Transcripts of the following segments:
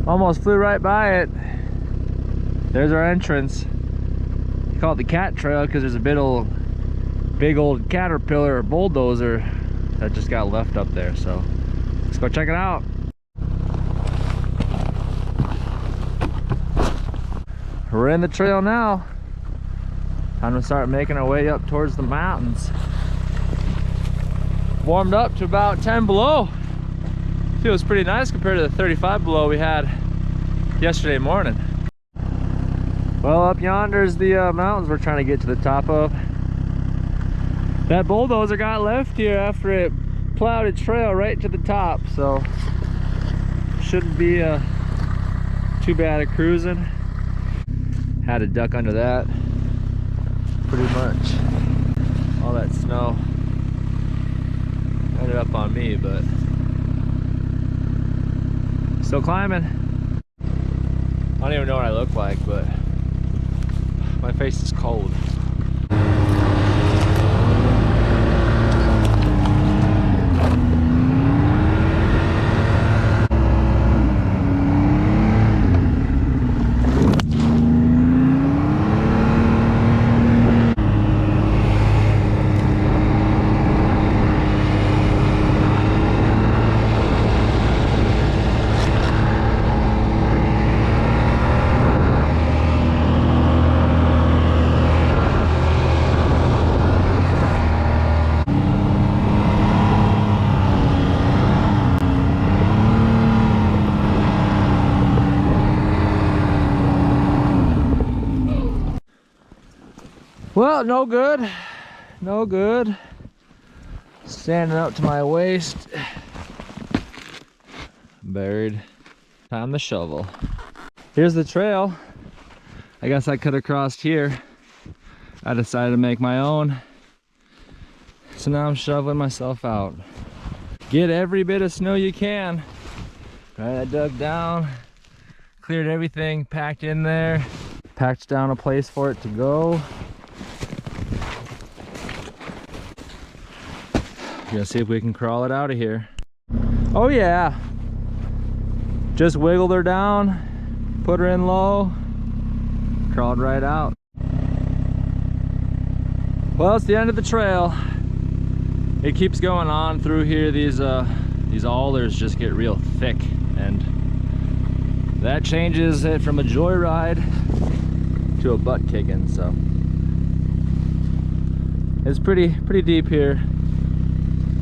Almost flew right by it. There's our entrance. We call it the cat trail because there's a big old caterpillar or bulldozer that just got left up there. So let's go check it out. We're in the trail now. Time to start making our way up towards the mountains. Warmed up to about 10 below. Feels pretty nice compared to the 35 below we had yesterday morning. Well, up yonder is the mountains we're trying to get to the top of. That bulldozer got left here after it plowed its trail right to the top, so shouldn't be too bad at cruising. Had to duck under that. Pretty much all that snow ended up on me, but still climbing. I don't even know what I look like, but my face is cold. Well, no good, no good. Standing up to my waist. Buried. Time to shovel. Here's the trail. I guess I could have crossed here. I decided to make my own. So now I'm shoveling myself out. Get every bit of snow you can. Right, I dug down, cleared everything, packed in there, packed down a place for it to go. Gonna see if we can crawl it out of here. Oh yeah, just wiggled her down, put her in low, crawled right out. Well, it's the end of the trail. It keeps going on through here. These alders just get real thick, and that changes it from a joyride to a butt kicking. So it's pretty deep here.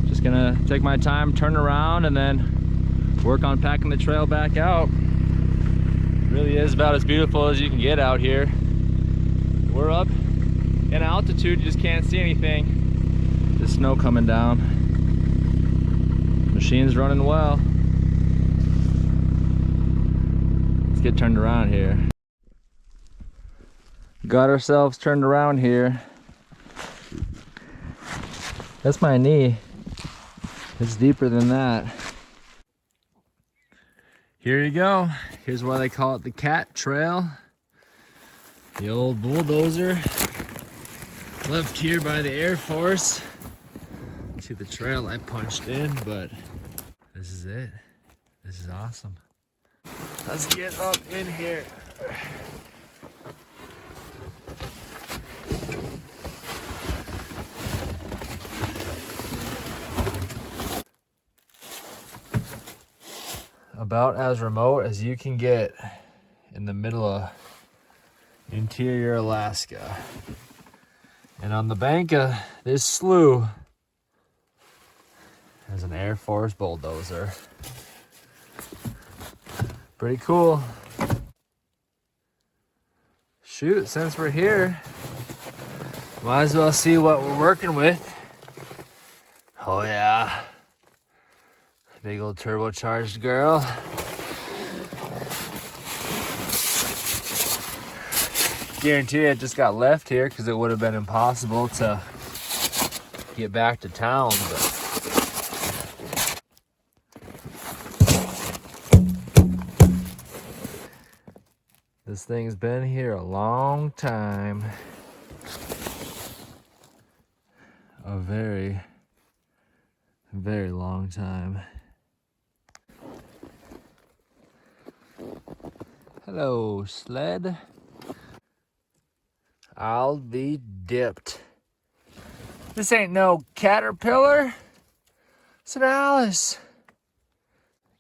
Just gonna take my time, turn around, and then work on packing the trail back out. It really is about as beautiful as you can get out here. We're up in altitude, you just can't see anything. There's snow coming down. Machine's running well. Let's get turned around here. Got ourselves turned around here. That's my knee. It's deeper than that. Here you go. Here's why they call it the cat trail. The old bulldozer left here by the Air Force. See the trail I punched in, but this is it. This is awesome. Let's get up in here. About as remote as you can get in the middle of interior Alaska. And on the bank of this slough, there's an Air Force bulldozer. Pretty cool. Shoot, since we're here, might as well see what we're working with. Oh yeah. Big old turbocharged girl. Guarantee it just got left here because it would have been impossible to get back to town. But this thing's been here a long time. A very, very long time. Hello, sled. I'll be dipped. This ain't no caterpillar. It's an Alice.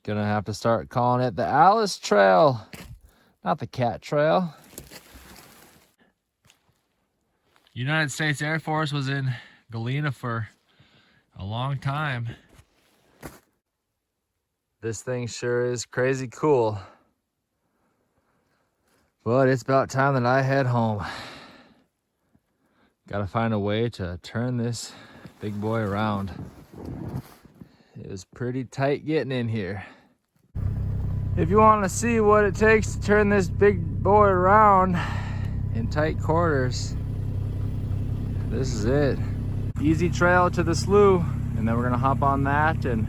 Gonna have to start calling it the Alice Trail, not the Cat Trail. United States Air Force was in Galena for a long time. This thing sure is crazy cool. But it's about time that I head home. Gotta find a way to turn this big boy around. It was pretty tight getting in here. If you want to see what it takes to turn this big boy around in tight quarters, this is it. Easy trail to the slough, and then we're gonna hop on that and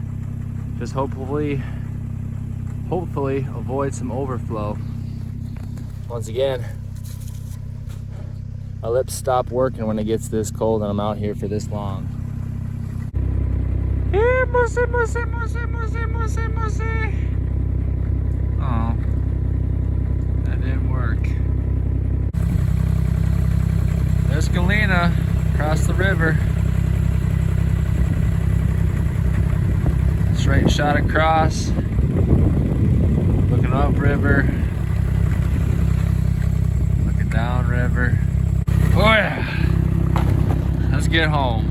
just hopefully avoid some overflow. Once again, my lips stop working when it gets this cold and I'm out here for this long. Hey, Mussy, Mussy, Mussy, Mussy, Mussy, Mussy. Oh, that didn't work. There's Galena across the river. Straight shot across, looking up river, looking down river. Oh yeah, let's get home.